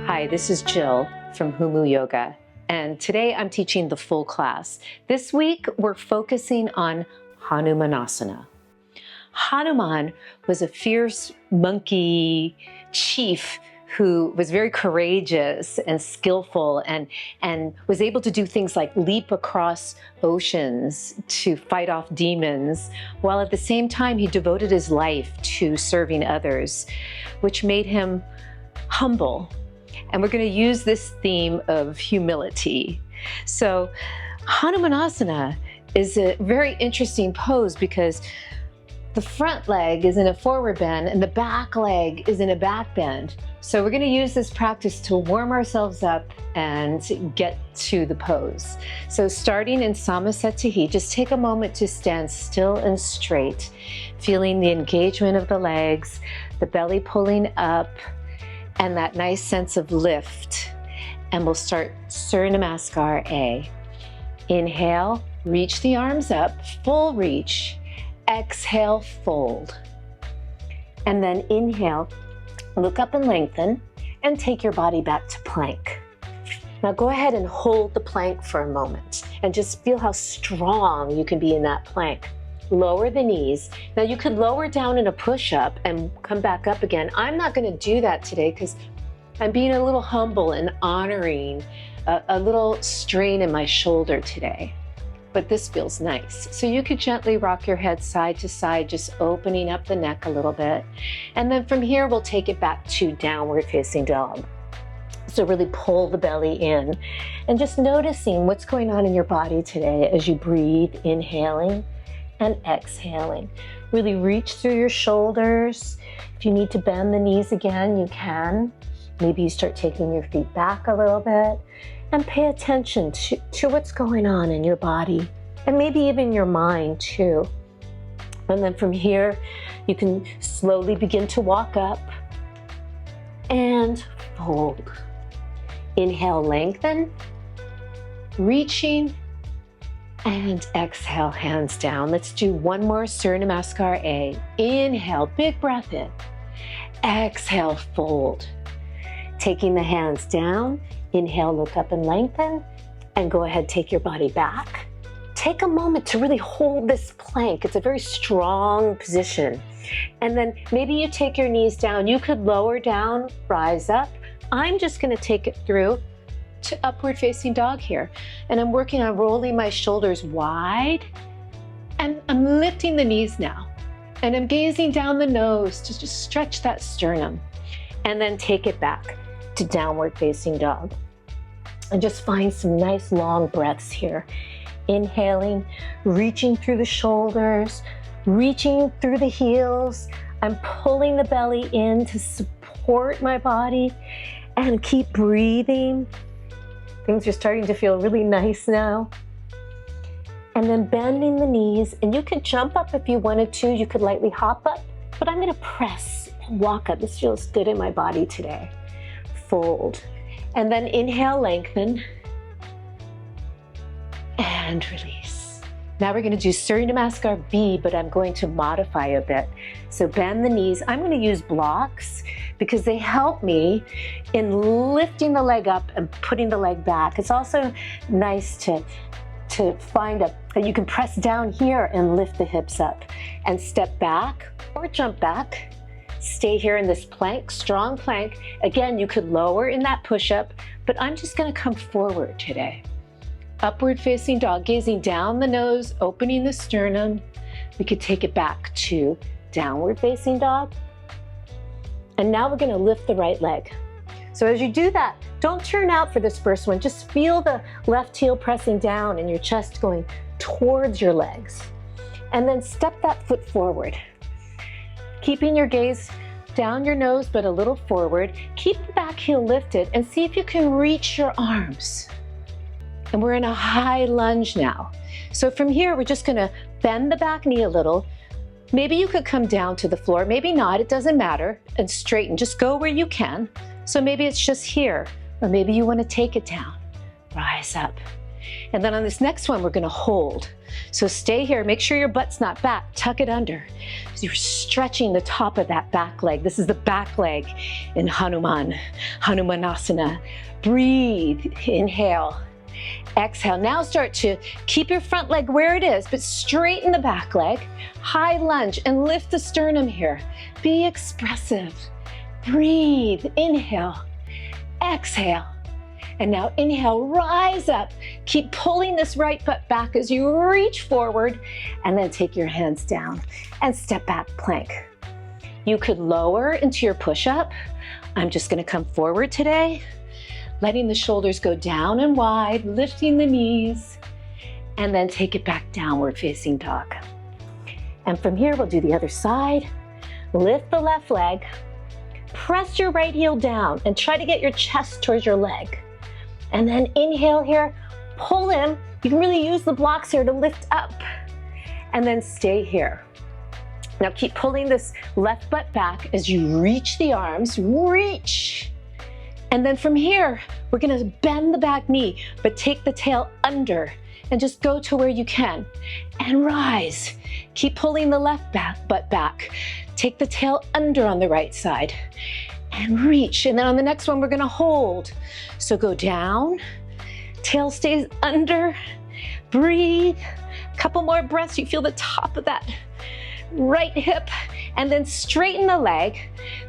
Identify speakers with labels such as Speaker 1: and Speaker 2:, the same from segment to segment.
Speaker 1: Hi, this is Jill from Humu Yoga, and today I'm teaching the full class. This week we're focusing on Hanumanasana. Hanuman was a fierce monkey chief who was very courageous and skillful and was able to do things like leap across oceans to fight off demons, while at the same time he devoted his life to serving others, which made him humble. And we're going to use this theme of humility. So Hanumanasana is a very interesting pose because the front leg is in a forward bend and the back leg is in a back bend. So we're going to use this practice to warm ourselves up and get to the pose. So starting in Samasthiti, just take a moment to stand still and straight, feeling the engagement of the legs, the belly pulling up, and that nice sense of lift. And we'll start Surya Namaskar A. Inhale, reach the arms up, full reach. Exhale, fold. And then inhale, look up and lengthen, and take your body back to plank. Now go ahead and hold the plank for a moment, and just feel how strong you can be in that plank. Lower the knees. Now you could lower down in a push-up and come back up again. I'm not going to do that today because I'm being a little humble and honoring a little strain in my shoulder today. But this feels nice. So you could gently rock your head side to side, just opening up the neck a little bit. And then from here, we'll take it back to downward facing dog. So really pull the belly in and just noticing what's going on in your body today as you breathe, inhaling and exhaling. Really reach through your shoulders. If you need to bend the knees again, you can. Maybe you start taking your feet back a little bit and pay attention to what's going on in your body and maybe even your mind too. And then from here, you can slowly begin to walk up and fold. Inhale, lengthen, reaching, and exhale, hands down. Let's do one more Surya Namaskar A. Inhale, big breath in. Exhale, fold. Taking the hands down, inhale, look up and lengthen, and go ahead, take your body back. Take a moment to really hold this plank. It's a very strong position. And then maybe you take your knees down. You could lower down, rise up. I'm just gonna take it through to upward facing dog here. And I'm working on rolling my shoulders wide, and I'm lifting the knees now. And I'm gazing down the nose to just stretch that sternum, and then take it back to downward facing dog. And just find some nice long breaths here. Inhaling, reaching through the shoulders, reaching through the heels. I'm pulling the belly in to support my body and keep breathing. Things are starting to feel really nice now. And then bending the knees, and you could jump up if you wanted to. You could lightly hop up, but I'm gonna press and walk up. This feels good in my body today. Fold. And then inhale, lengthen, and release. Now we're gonna do Surya Namaskar B, but I'm going to modify a bit. So bend the knees. I'm gonna use blocks because they help me in lifting the leg up and putting the leg back. It's also nice to find that you can press down here and lift the hips up and step back or jump back. Stay here in this plank, strong plank. Again, you could lower in that push-up, but I'm just gonna come forward today. Upward facing dog, gazing down the nose, opening the sternum. We could take it back to downward facing dog. And now we're gonna lift the right leg. So as you do that, don't turn out for this first one. Just feel the left heel pressing down and your chest going towards your legs. And then step that foot forward. Keeping your gaze down your nose, but a little forward. Keep the back heel lifted and see if you can reach your arms. And we're in a high lunge now. So from here, we're just gonna bend the back knee a little. Maybe you could come down to the floor, maybe not, it doesn't matter, and straighten, just go where you can. So maybe it's just here, or maybe you wanna take it down. Rise up, And then on this next one, we're gonna hold. So stay here, make sure your butt's not back, tuck it under. So you're stretching the top of that back leg. This is the back leg in Hanumanasana. Breathe, inhale, exhale. Now start to keep your front leg where it is, but straighten the back leg, high lunge, and lift the sternum here. Be expressive. Breathe, inhale, exhale. And now inhale, rise up. Keep pulling this right butt back as you reach forward, and then take your hands down and step back, plank. You could lower into your push-up. I'm just gonna come forward today, letting the shoulders go down and wide, lifting the knees, and then take it back, downward facing dog. And from here, we'll do the other side. Lift the left leg, press your right heel down, and try to get your chest towards your leg. And then inhale here, pull in. You can really use the blocks here to lift up, and then stay here. Now keep pulling this left butt back as you reach the arms, reach. And then from here, we're gonna bend the back knee, but take the tail under and just go to where you can and rise. Keep pulling the left butt back. Take the tail under on the right side and reach. And then on the next one, we're gonna hold. So go down, tail stays under, breathe. Couple more breaths, you feel the top of that right hip, and then straighten the leg,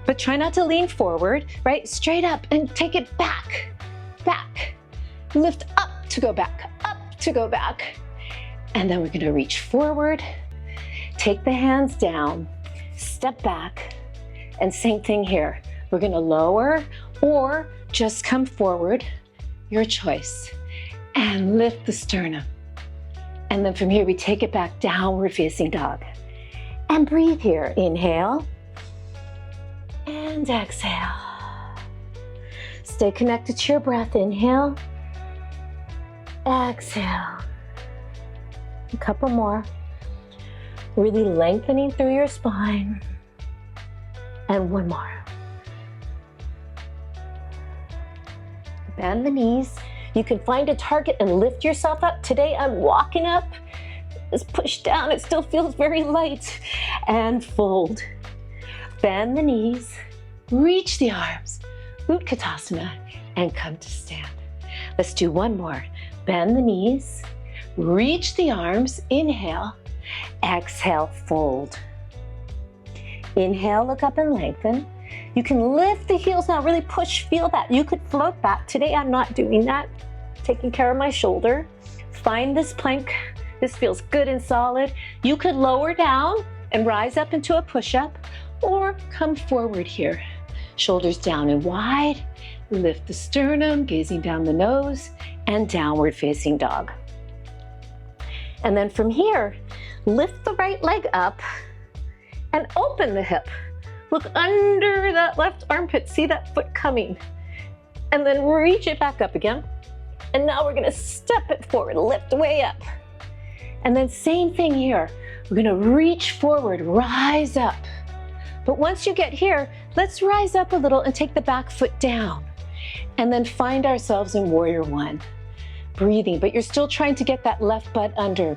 Speaker 1: but try not to lean forward, right? Straight up and take it back, back. Lift up to go back, up to go back. And then we're gonna reach forward, take the hands down, step back, and same thing here. We're gonna lower or just come forward, your choice, and lift the sternum. And then from here, we take it back, downward facing dog. And breathe here, inhale, and exhale. Stay connected to your breath, inhale, exhale. A couple more. Really lengthening through your spine. And one more. Bend the knees. You can find a target and lift yourself up. Today I'm walking up. Just push down. It still feels very light. And fold. Bend the knees. Reach the arms. Utkatasana. And come to stand. Let's do one more. Bend the knees. Reach the arms. Inhale. Exhale, fold. Inhale, look up and lengthen. You can lift the heels now, really push, feel that. You could float back. Today I'm not doing that. Taking care of my shoulder. Find this plank. This feels good and solid. You could lower down and rise up into a push-up, or come forward here. Shoulders down and wide. Lift the sternum, gazing down the nose, and downward facing dog. And then from here, lift the right leg up and open the hip. Look under that left armpit, see that foot coming. And then reach it back up again. And now we're gonna step it forward, lift way up. And then same thing here. We're gonna reach forward, rise up. But once you get here, let's rise up a little and take the back foot down. And then find ourselves in warrior one. Breathing, but you're still trying to get that left butt under.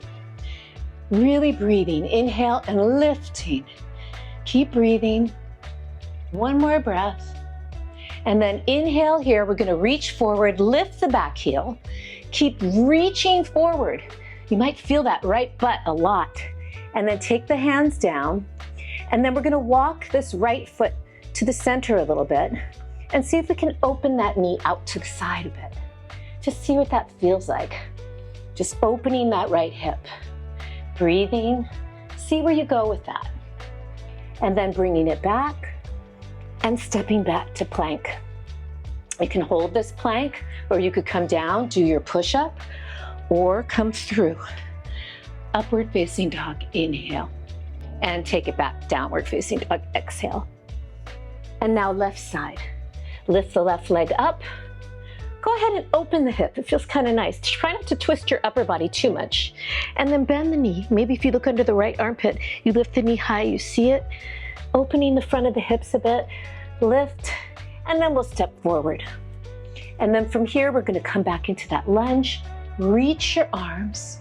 Speaker 1: Really breathing, inhale and lifting. Keep breathing. One more breath. And then inhale here, we're gonna reach forward, lift the back heel. Keep reaching forward. You might feel that right butt a lot. And then take the hands down. And then we're gonna walk this right foot to the center a little bit and see if we can open that knee out to the side a bit. Just see what that feels like. Just opening that right hip. Breathing, see where you go with that. And then bringing it back and stepping back to plank. You can hold this plank, or you could come down, do your push-up, or come through. Upward facing dog, inhale. And take it back, downward facing dog, exhale. And now left side. Lift the left leg up. Go ahead and open the hip. It feels kind of nice. Try not to twist your upper body too much. And then bend the knee. Maybe if you look under the right armpit, you lift the knee high, you see it. Opening the front of the hips a bit. Lift, and then we'll step forward. And then from here, we're gonna come back into that lunge, reach your arms,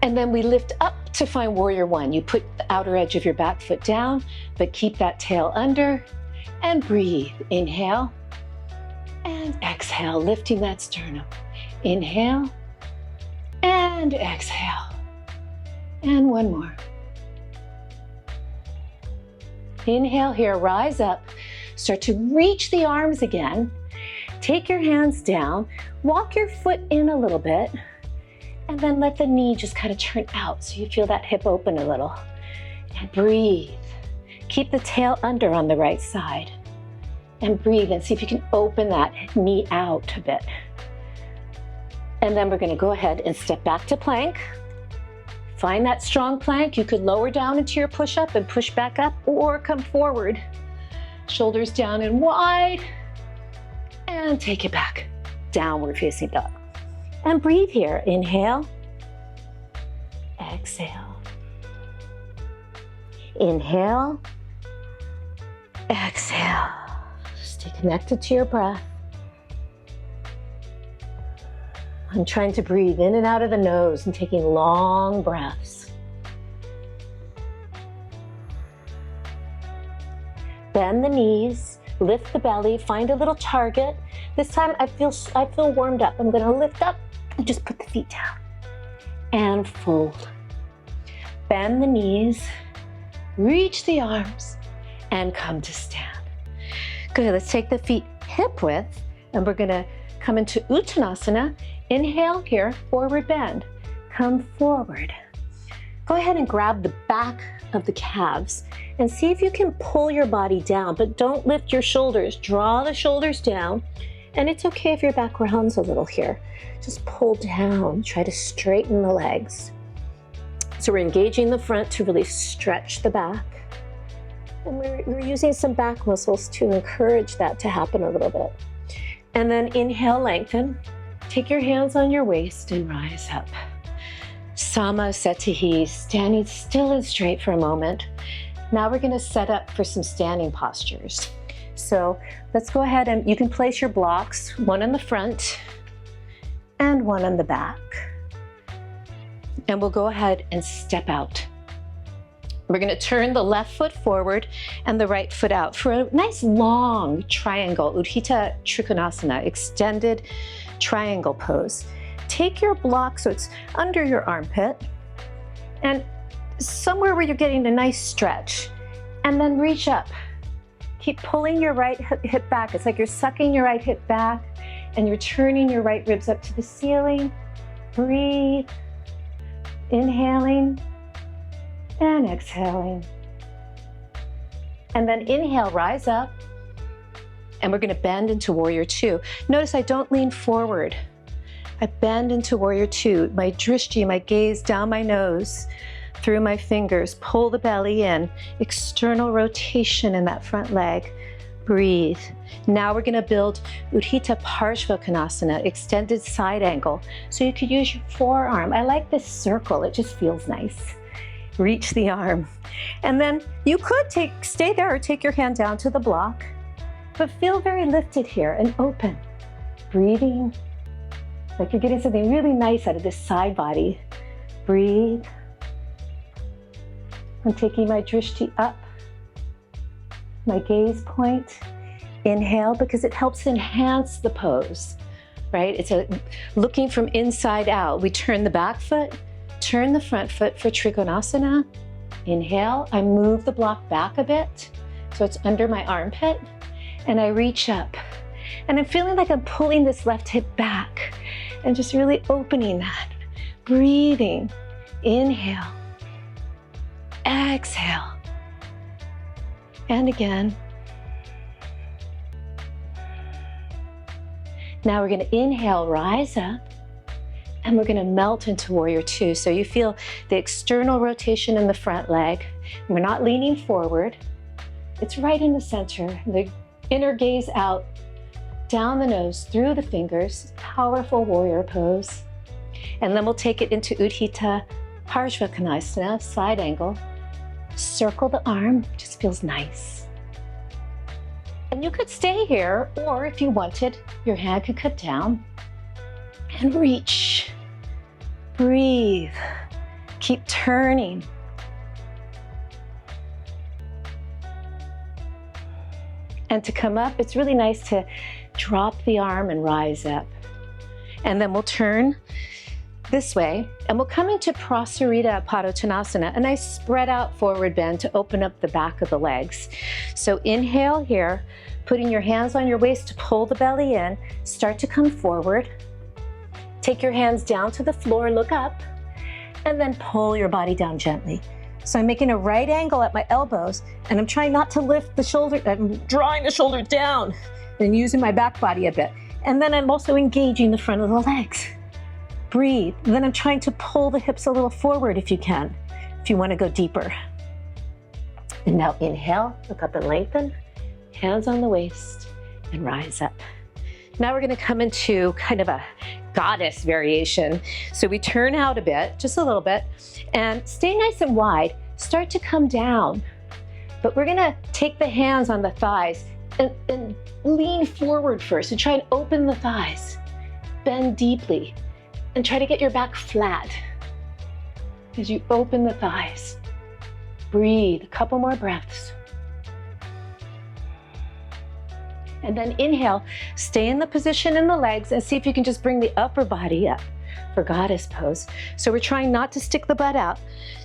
Speaker 1: and then we lift up to find warrior one. You put the outer edge of your back foot down, but keep that tail under, and breathe. Inhale and exhale, lifting that sternum. Inhale and exhale. And one more. Inhale here, rise up. Start to reach the arms again. Take your hands down, walk your foot in a little bit, and then let the knee just kind of turn out so you feel that hip open a little. And breathe. Keep the tail under on the right side. And breathe and see if you can open that knee out a bit. And then we're going to go ahead and step back to plank. Find that strong plank. You could lower down into your push-up and push back up, or come forward. Shoulders down and wide. And take it back. Downward facing dog. And breathe here. Inhale. Exhale. Inhale. Exhale. Stay connected to your breath. I'm trying to breathe in and out of the nose and taking long breaths. Bend the knees, lift the belly, find a little target. This time I feel warmed up. I'm going to lift up and just put the feet down and fold. Bend the knees, reach the arms, and come to stand. Good, let's take the feet hip width, and we're going to come into Uttanasana. Inhale here, forward bend. Come forward. Go ahead and grab the back of the calves and see if you can pull your body down, but don't lift your shoulders. Draw the shoulders down, and it's okay if your back rounds a little here. Just pull down, try to straighten the legs. So we're engaging the front to really stretch the back. And we're using some back muscles to encourage that to happen a little bit. And then inhale, lengthen. Take your hands on your waist and rise up. Samasthiti, standing still and straight for a moment. Now we're going to set up for some standing postures. So let's go ahead and you can place your blocks, one in the front and one on the back. And we'll go ahead and step out. We're going to turn the left foot forward and the right foot out for a nice long triangle, Utthita Trikonasana, extended triangle pose. Take your block so it's under your armpit and somewhere where you're getting a nice stretch, and then reach up. Keep pulling your right hip back. It's like you're sucking your right hip back and you're turning your right ribs up to the ceiling. Breathe. Inhaling and exhaling. And then inhale, rise up. And we're going to bend into warrior two. Notice I don't lean forward. I bend into warrior two. My drishti, my gaze down my nose, through my fingers, pull the belly in. External rotation in that front leg. Breathe. Now we're going to build Utthita Parshvakonasana, extended side angle. So you could use your forearm. I like this circle. It just feels nice. Reach the arm. And then you could stay there or take your hand down to the block, but feel very lifted here and open. Breathing, like you're getting something really nice out of this side body. Breathe. I'm taking my drishti up, my gaze point. Inhale, because it helps enhance the pose, right? It's looking from inside out. We turn the back foot, turn the front foot for Trikonasana. Inhale, I move the block back a bit so it's under my armpit, and I reach up. And I'm feeling like I'm pulling this left hip back and just really opening that. Breathing. Inhale. Exhale. And again. Now we're going to inhale, rise up, and we're going to melt into warrior two. So you feel the external rotation in the front leg. We're not leaning forward. It's right in the center. The inner gaze out, down the nose, through the fingers. Powerful warrior pose. And then we'll take it into Utthita Parshvakonasana, side angle. Circle the arm, just feels nice. And you could stay here, or if you wanted, your hand could come down and reach. Breathe. Keep turning. And to come up, it's really nice to drop the arm and rise up. And then we'll turn this way, and we'll come into Prasarita Padottanasana, a nice spread out forward bend to open up the back of the legs. So inhale here, putting your hands on your waist to pull the belly in, start to come forward. Take your hands down to the floor, look up, and then pull your body down gently. So I'm making a right angle at my elbows, and I'm trying not to lift the shoulder, I'm drawing the shoulder down and using my back body a bit. And then I'm also engaging the front of the legs. Breathe. And then I'm trying to pull the hips a little forward if you can, if you want to go deeper. And now inhale, look up and lengthen, hands on the waist, and rise up. Now we're going to come into kind of a goddess variation. So we turn out a bit, just a little bit, and stay nice and wide. Start to come down. But we're going to take the hands on the thighs and lean forward first and try and open the thighs. Bend deeply. And try to get your back flat as you open the thighs. Breathe, a couple more breaths. And then inhale, stay in the position in the legs and see if you can just bring the upper body up for goddess pose. So we're trying not to stick the butt out.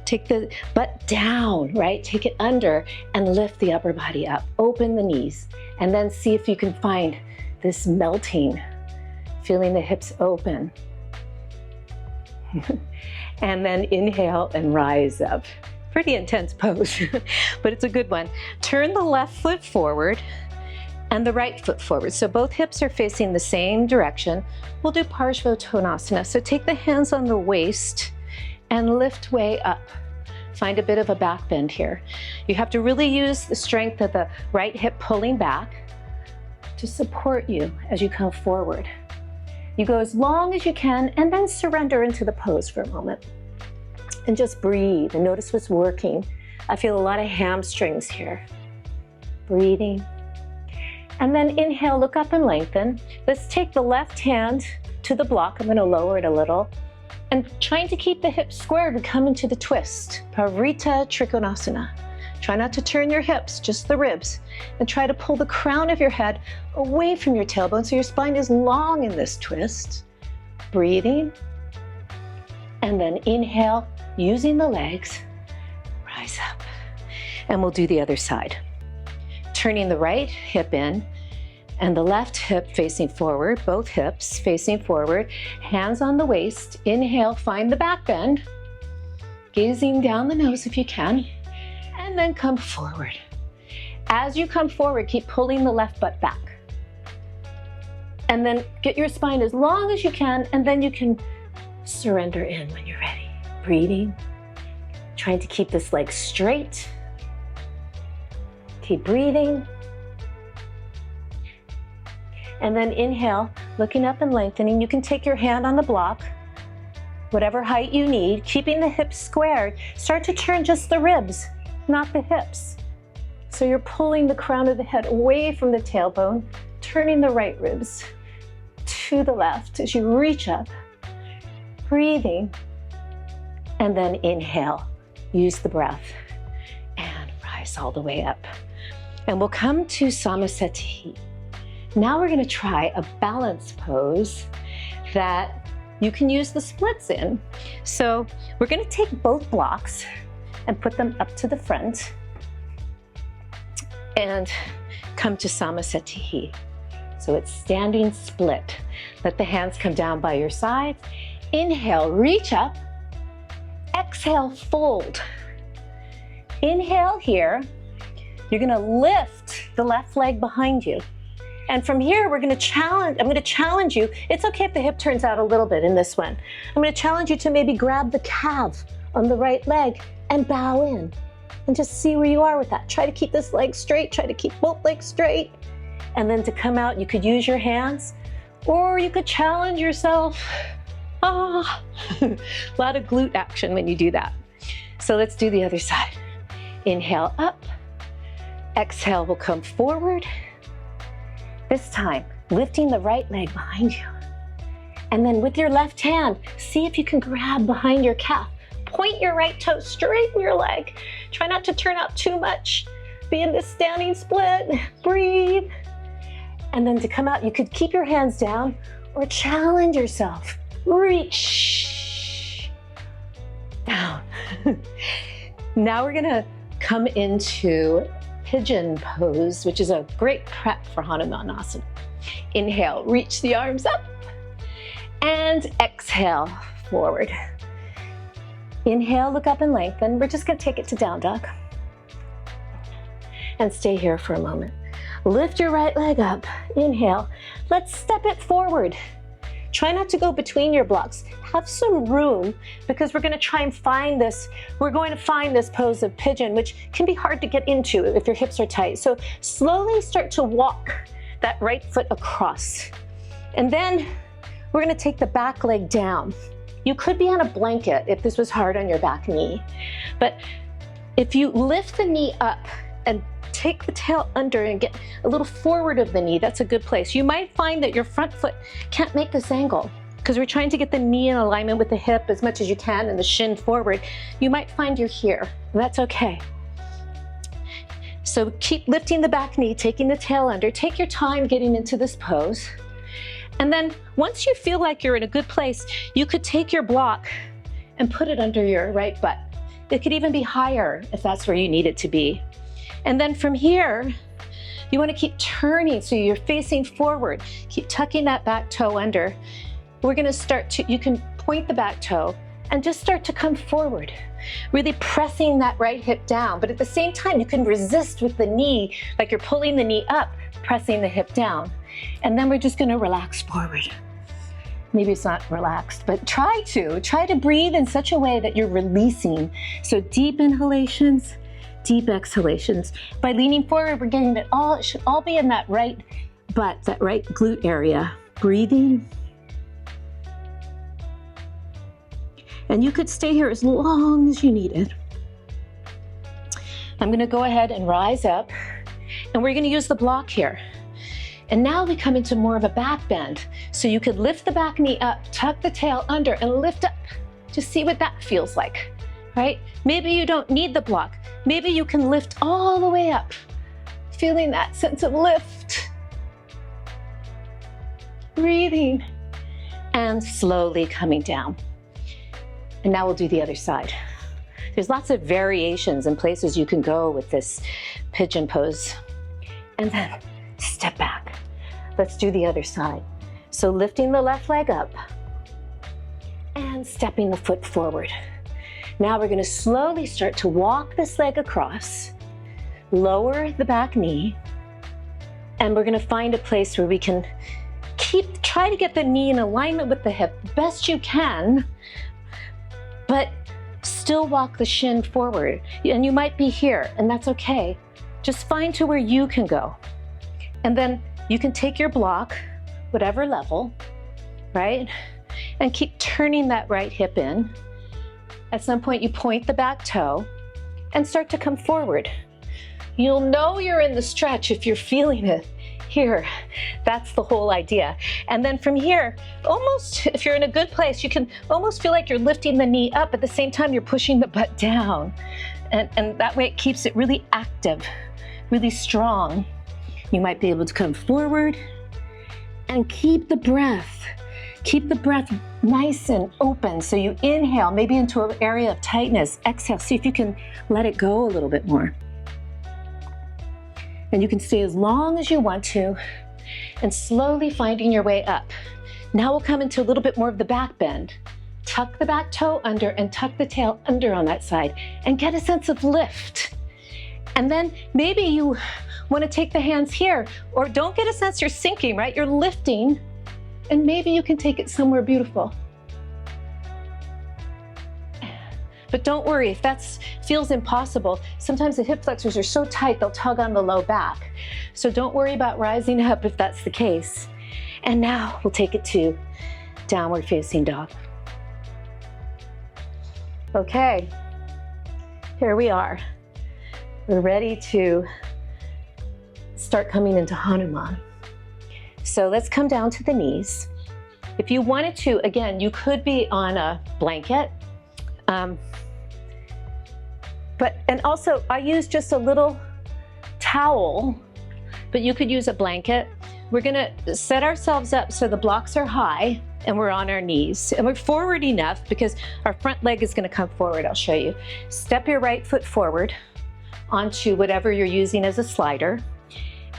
Speaker 1: Take the butt down, right? Take it under and lift the upper body up. Open the knees and then see if you can find this melting, feeling the hips open. And then inhale and rise up. Pretty intense pose, but it's a good one. Turn the left foot forward and the right foot forward. So both hips are facing the same direction. We'll do Parshvottanasana. So take the hands on the waist and lift way up. Find a bit of a back bend here. You have to really use the strength of the right hip pulling back to support you as you come forward. You go as long as you can and then surrender into the pose for a moment. And just breathe and notice what's working. I feel a lot of hamstrings here. Breathing. And then inhale, look up and lengthen. Let's take the left hand to the block. I'm going to lower it a little. And trying to keep the hips squared, we come into the twist. Pavrita Trikonasana. Try not to turn your hips, just the ribs. And try to pull the crown of your head away from your tailbone so your spine is long in this twist. Breathing. And then inhale, using the legs, rise up. And we'll do the other side. Turning the right hip in and the left hip facing forward, both hips facing forward, hands on the waist. Inhale, find the back bend, gazing down the nose if you can. And then come forward. As you come forward, keep pulling the left butt back. And then get your spine as long as you can, and then you can surrender in when you're ready. Breathing, trying to keep this leg straight. Keep breathing. And then inhale, looking up and lengthening. You can take your hand on the block, whatever height you need, keeping the hips squared. Start to turn just the ribs, not the hips. So you're pulling the crown of the head away from the tailbone, turning the right ribs to the left as you reach up, breathing, and then inhale. Use the breath and rise all the way up. And we'll come to Samasthiti. Now we're going to try a balance pose that you can use the splits in. So we're going to take both blocks and put them up to the front and come to Samasthiti. So it's standing split. Let the hands come down by your sides. Inhale, reach up. Exhale, fold. Inhale here. You're going to lift the left leg behind you. And from here, I'm going to challenge you. It's okay if the hip turns out a little bit in this one. I'm going to challenge you to maybe grab the calf on the right leg and bow in and just see where you are with that. Try to keep this leg straight. Try to keep both legs straight. And then to come out, you could use your hands or you could challenge yourself. A lot of glute action when you do that. So let's do the other side. Inhale up. Exhale will come forward. This time, lifting the right leg behind you And then with your left hand, see if you can grab behind your calf. Point your right toe, straighten your leg. Try not to turn out too much. Be in this standing split, breathe. And then to come out, you could keep your hands down or challenge yourself. Reach down. Now we're gonna come into Pigeon pose, which is a great prep for Hanumanasana. Inhale, reach the arms up, and exhale, forward. Inhale, look up and lengthen. We're just gonna take it to down dog. And stay here for a moment. Lift your right leg up, inhale. Let's step it forward. Try not to go between your blocks. Have some room because we're gonna try and find this. We're going to find this pose of pigeon, which can be hard to get into if your hips are tight. So slowly start to walk that right foot across. And then we're gonna take the back leg down. You could be on a blanket if this was hard on your back knee. But if you lift the knee up and take the tail under and get a little forward of the knee, that's a good place. You might find that your front foot can't make this angle because we're trying to get the knee in alignment with the hip as much as you can and the shin forward. You might find you're here, and that's okay. So keep lifting the back knee, taking the tail under. Take your time getting into this pose. And then once you feel like you're in a good place, you could take your block and put it under your right butt. It could even be higher if that's where you need it to be. And then from here, you want to keep turning so you're facing forward. Keep tucking that back toe under. We're going to start to, you can point the back toe and just start to come forward, really pressing that right hip down. But at the same time, you can resist with the knee, like you're pulling the knee up, pressing the hip down. And then we're just going to relax forward. Maybe it's not relaxed, but try to breathe in such a way that you're releasing. So deep inhalations, deep exhalations. By leaning forward, we're getting it all, it should all be in that right butt, that right glute area. Breathing. And you could stay here as long as you needed. I'm gonna go ahead and rise up, and we're gonna use the block here. And now we come into more of a back bend. So you could lift the back knee up, tuck the tail under, and lift up. Just see what that feels like, right? Maybe you don't need the block. Maybe you can lift all the way up, feeling that sense of lift. Breathing, and slowly coming down. And now we'll do the other side. There's lots of variations and places you can go with this pigeon pose. And then step back. Let's do the other side. So lifting the left leg up and stepping the foot forward. Now we're going to slowly start to walk this leg across, lower the back knee, and we're going to find a place where we can try to get the knee in alignment with the hip best you can, but still walk the shin forward. And you might be here, and that's okay. Just find to where you can go. And then you can take your block, whatever level, right? And keep turning that right hip in. At some point, you point the back toe and start to come forward. You'll know you're in the stretch if you're feeling it here. That's the whole idea. And then from here, almost, if you're in a good place, you can almost feel like you're lifting the knee up. At the same time, you're pushing the butt down. And that way it keeps it really active, really strong. You might be able to come forward and keep the breath. Keep the breath nice and open. So you inhale, maybe into an area of tightness. Exhale, see if you can let it go a little bit more. And you can stay as long as you want to and slowly finding your way up. Now we'll come into a little bit more of the back bend. Tuck the back toe under and tuck the tail under on that side and get a sense of lift. And then maybe you want to take the hands here, or don't get a sense you're sinking, right? You're lifting, and maybe you can take it somewhere beautiful. But don't worry, if that feels impossible, sometimes the hip flexors are so tight they'll tug on the low back. So don't worry about rising up if that's the case. And now we'll take it to downward facing dog. Okay, here we are. We're ready to start coming into Hanuman. So let's come down to the knees. If you wanted to, again, you could be on a blanket. And also I use just a little towel, but you could use a blanket. We're gonna set ourselves up so the blocks are high and we're on our knees and we're forward enough because our front leg is gonna come forward. I'll show you. Step your right foot forward onto whatever you're using as a slider.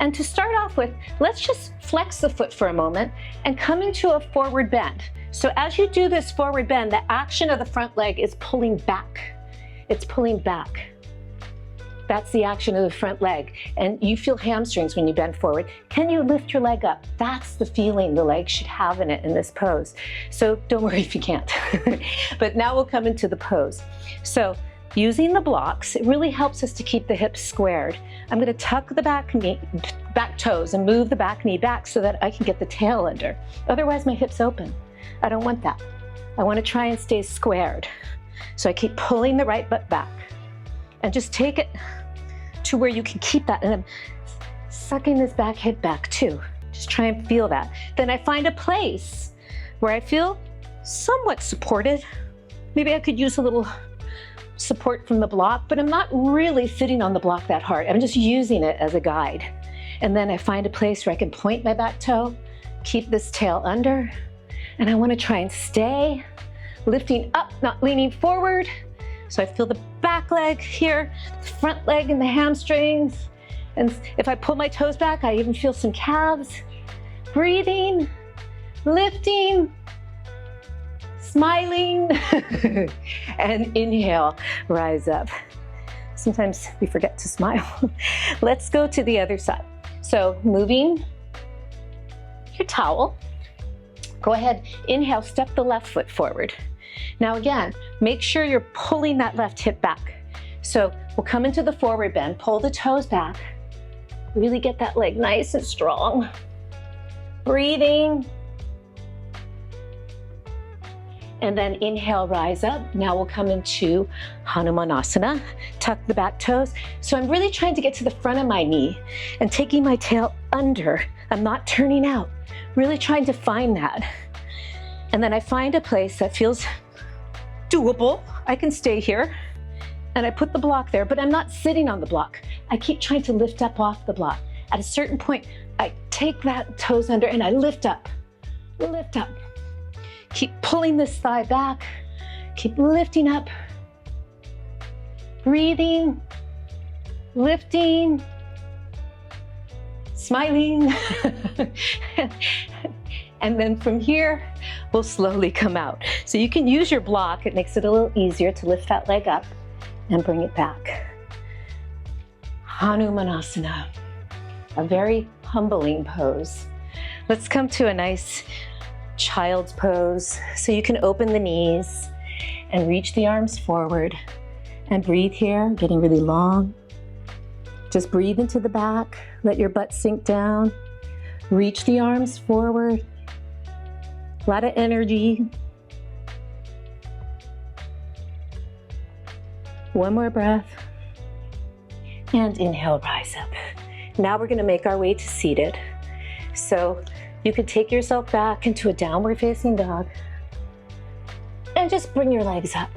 Speaker 1: And to start off with, let's just flex the foot for a moment and come into a forward bend. So as you do this forward bend, the action of the front leg is pulling back. It's pulling back. That's the action of the front leg. And you feel hamstrings when you bend forward. Can you lift your leg up? That's the feeling the leg should have in it in this pose. So don't worry if you can't. But now we'll come into the pose. So using the blocks, it really helps us to keep the hips squared. I'm gonna tuck the back toes and move the back knee back so that I can get the tail under. Otherwise my hips open. I don't want that. I wanna try and stay squared. So I keep pulling the right butt back. And just take it to where you can keep that. And I'm sucking this back hip back too. Just try and feel that. Then I find a place where I feel somewhat supported. Maybe I could use a little support from the block, but I'm not really sitting on the block that hard. I'm just using it as a guide. And then I find a place where I can point my back toe, keep this tail under, and I want to try and stay lifting up, not leaning forward. So I feel the back leg here, the front leg and the hamstrings. And if I pull my toes back, I even feel some calves. Breathing, lifting, smiling, and inhale, rise up. Sometimes we forget to smile. Let's go to the other side. So moving your towel, go ahead, inhale, step the left foot forward. Now again, make sure you're pulling that left hip back. So we'll come into the forward bend, pull the toes back, really get that leg nice and strong. Breathing. And then inhale, rise up. Now we'll come into Hanumanasana, tuck the back toes. So I'm really trying to get to the front of my knee and taking my tail under. I'm not turning out, really trying to find that. And then I find a place that feels doable. I can stay here and I put the block there, but I'm not sitting on the block. I keep trying to lift up off the block. At a certain point, I take that toes under and I lift up, lift up. Keep pulling this thigh back, keep lifting up, breathing, lifting, smiling. And then from here, we'll slowly come out. So you can use your block. It makes it a little easier to lift that leg up and bring it back. Hanumanasana, a very humbling pose. Let's come to a nice child's pose. So you can open the knees and reach the arms forward and breathe here, getting really long. Just breathe into the back, let your butt sink down, reach the arms forward. A lot of energy. One more breath. And inhale, rise up. Now we're gonna make our way to seated. So you can take yourself back into a downward facing dog and just bring your legs up.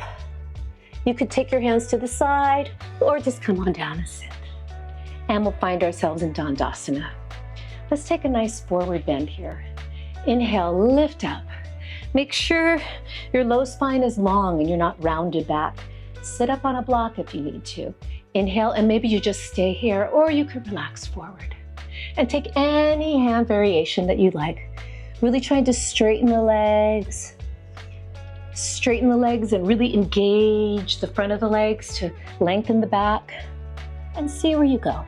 Speaker 1: You could take your hands to the side or just come on down and sit. And we'll find ourselves in Dandasana. Let's take a nice forward bend here. Inhale, lift up. Make sure your low spine is long and you're not rounded back. Sit up on a block if you need to. Inhale, and maybe you just stay here, or you could relax forward. And take any hand variation that you like. Really trying to straighten the legs. Straighten the legs and really engage the front of the legs to lengthen the back. And see where you go.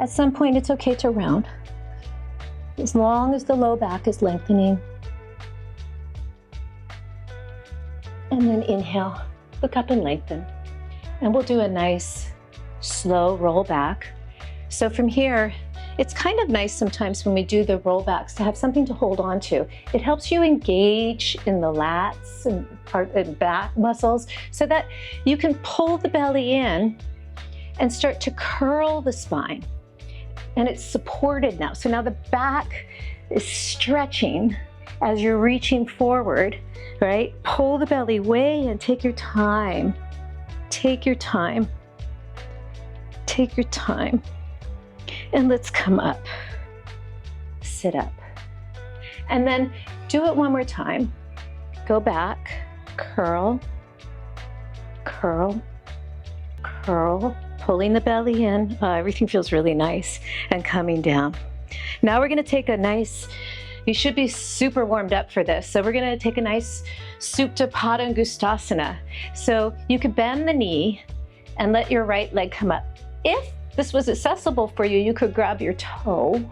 Speaker 1: At some point, it's okay to round, as long as the low back is lengthening. And then inhale, look up and lengthen. And we'll do a nice, slow roll back. So from here, it's kind of nice sometimes when we do the rollbacks to have something to hold on to. It helps you engage in the lats and back muscles so that you can pull the belly in and start to curl the spine. And it's supported now. So now the back is stretching as you're reaching forward, right? Pull the belly way in, take your time. Take your time. Take your time. And let's come up. Sit up. And then do it one more time. Go back, curl, curl, curl, pulling the belly in. Everything feels really nice, and coming down. Now we're gonna take a nice, you should be super warmed up for this. So we're gonna take a nice Supta Padangusthasana. So you could bend the knee and let your right leg come up. If this was accessible for you, you could grab your toe.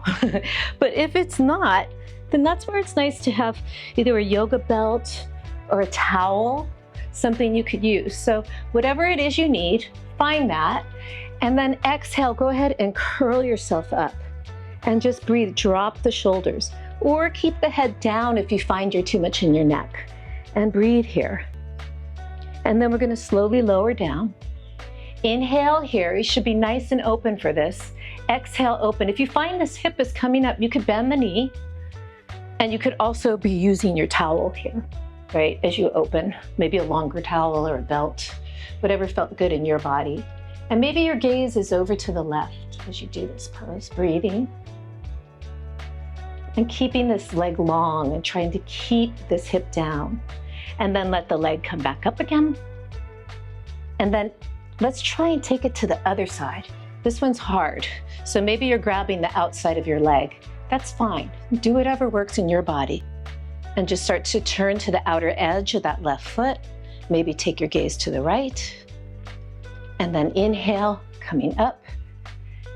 Speaker 1: But if it's not, then that's where it's nice to have either a yoga belt or a towel, something you could use. So whatever it is you need, find that, and then exhale, go ahead and curl yourself up and just breathe, drop the shoulders, or keep the head down if you find you're too much in your neck, and breathe here. And then we're gonna slowly lower down. Inhale here, you should be nice and open for this. Exhale, open. If you find this hip is coming up, you could bend the knee, and you could also be using your towel here, right, as you open, maybe a longer towel or a belt, whatever felt good in your body. And maybe your gaze is over to the left as you do this pose, breathing. And keeping this leg long and trying to keep this hip down. And then let the leg come back up again. And then let's try and take it to the other side. This one's hard, so maybe you're grabbing the outside of your leg. That's fine. Do whatever works in your body. And just start to turn to the outer edge of that left foot. Maybe take your gaze to the right. And then inhale, coming up,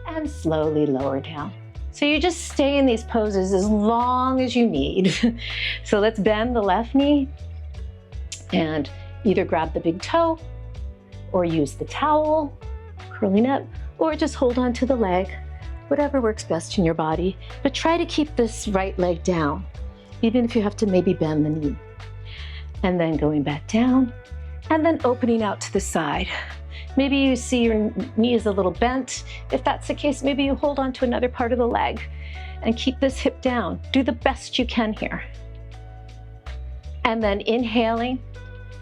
Speaker 1: and slowly lower down. So you just stay in these poses as long as you need. So let's bend the left knee and either grab the big toe or use the towel, curling up, or just hold on to the leg, whatever works best in your body. But try to keep this right leg down, even if you have to maybe bend the knee. And then going back down, and then opening out to the side. Maybe you see your knee is a little bent. If that's the case, maybe you hold on to another part of the leg and keep this hip down. Do the best you can here. And then inhaling,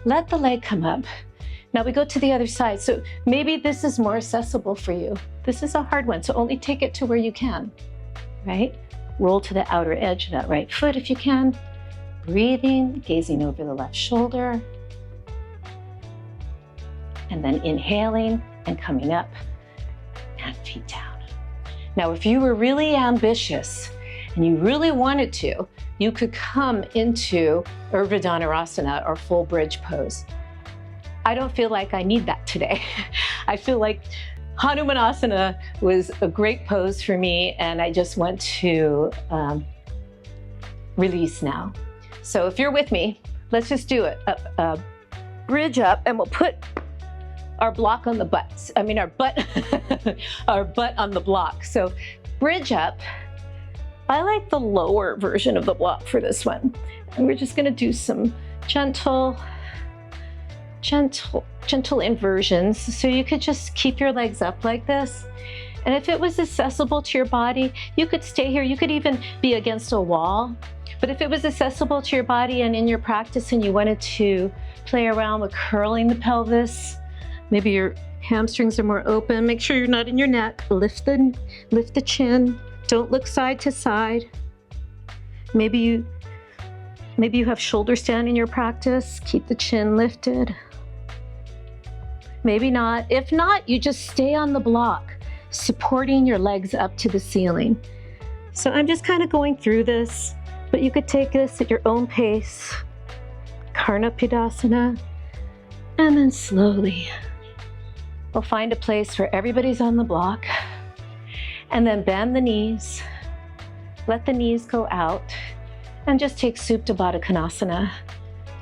Speaker 1: let the leg come up. Now we go to the other side. So maybe this is more accessible for you. This is a hard one, so only take it to where you can, right? Roll to the outer edge of that right foot if you can. Breathing, gazing over the left shoulder. And then inhaling and coming up and feet down. Now, if you were really ambitious and you really wanted to, you could come into Urdhva Dhanurasana or full bridge pose. I don't feel like I need that today. I feel like Hanumanasana was a great pose for me, and I just want to release now. So if you're with me, let's just do it. Bridge up, and we'll put our block on the butts. I mean, our butt, our butt on the block. So bridge up. I like the lower version of the block for this one. And we're just gonna do some gentle inversions. So you could just keep your legs up like this. And if it was accessible to your body, you could stay here. You could even be against a wall. But if it was accessible to your body and in your practice and you wanted to play around with curling the pelvis, maybe your hamstrings are more open, make sure you're not in your neck, lift the chin, don't look side to side. Maybe you have shoulder stand in your practice, keep the chin lifted. Maybe not. If not, you just stay on the block, supporting your legs up to the ceiling. So I'm just kind of going through this, but you could take this at your own pace. Karnapidasana, and then slowly we'll find a place where everybody's on the block, and then bend the knees, let the knees go out, and just take Supta Padangusthasana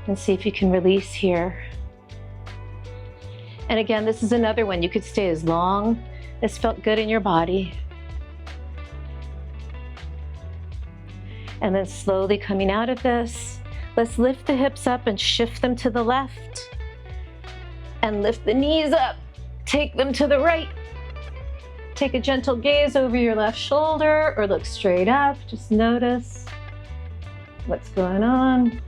Speaker 1: and see if you can release here. And again, this is another one. You could stay as long as felt good in your body. And then slowly coming out of this, let's lift the hips up and shift them to the left. And lift the knees up, take them to the right. Take a gentle gaze over your left shoulder or look straight up, just notice. what's going on.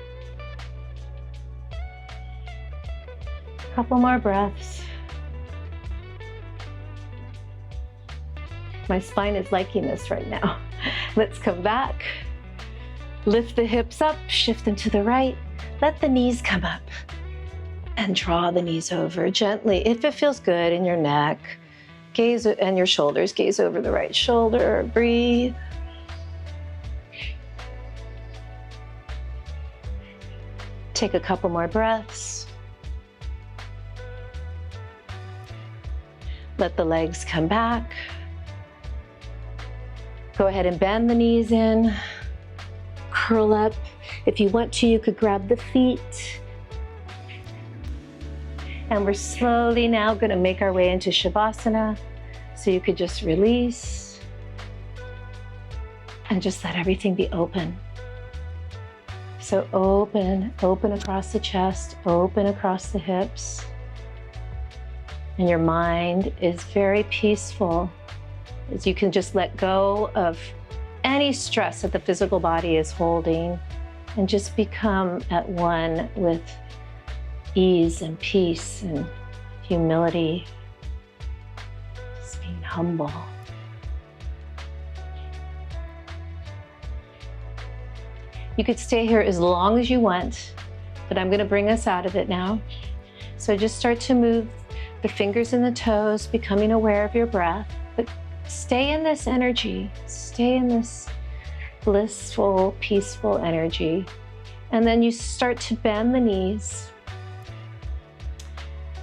Speaker 1: Couple more breaths. My spine is liking this right now. Let's come back. Lift the hips up, shift them to the right. Let the knees come up and draw the knees over gently. If it feels good in your neck, gaze and your shoulders, gaze over the right shoulder, breathe. Take a couple more breaths. Let the legs come back. Go ahead and bend the knees in. Curl up. If you want to, you could grab the feet. And we're slowly now going to make our way into Shavasana. So you could just release and just let everything be open. So open across the chest, open across the hips. And your mind is very peaceful as you can just let go of any stress that the physical body is holding and just become at one with ease and peace and humility, just being humble. You could stay here as long as you want, but I'm going to bring us out of it now. So just start to move the fingers and the toes, becoming aware of your breath, but stay in this energy, stay in this blissful, peaceful energy. And then you start to bend the knees.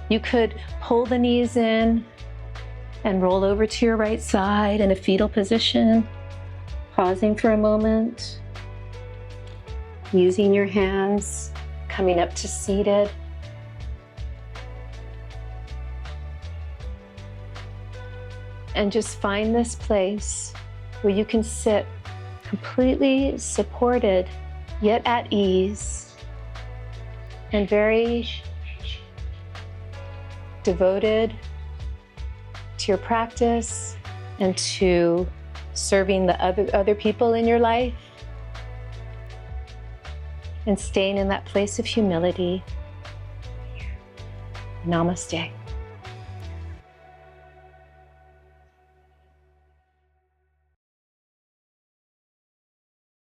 Speaker 1: You could pull the knees in and roll over to your right side in a fetal position, pausing for a moment, using your hands, coming up to seated. And just find this place where you can sit completely supported, yet at ease, and very devoted to your practice and to serving the other people in your life, and staying in that place of humility. Namaste.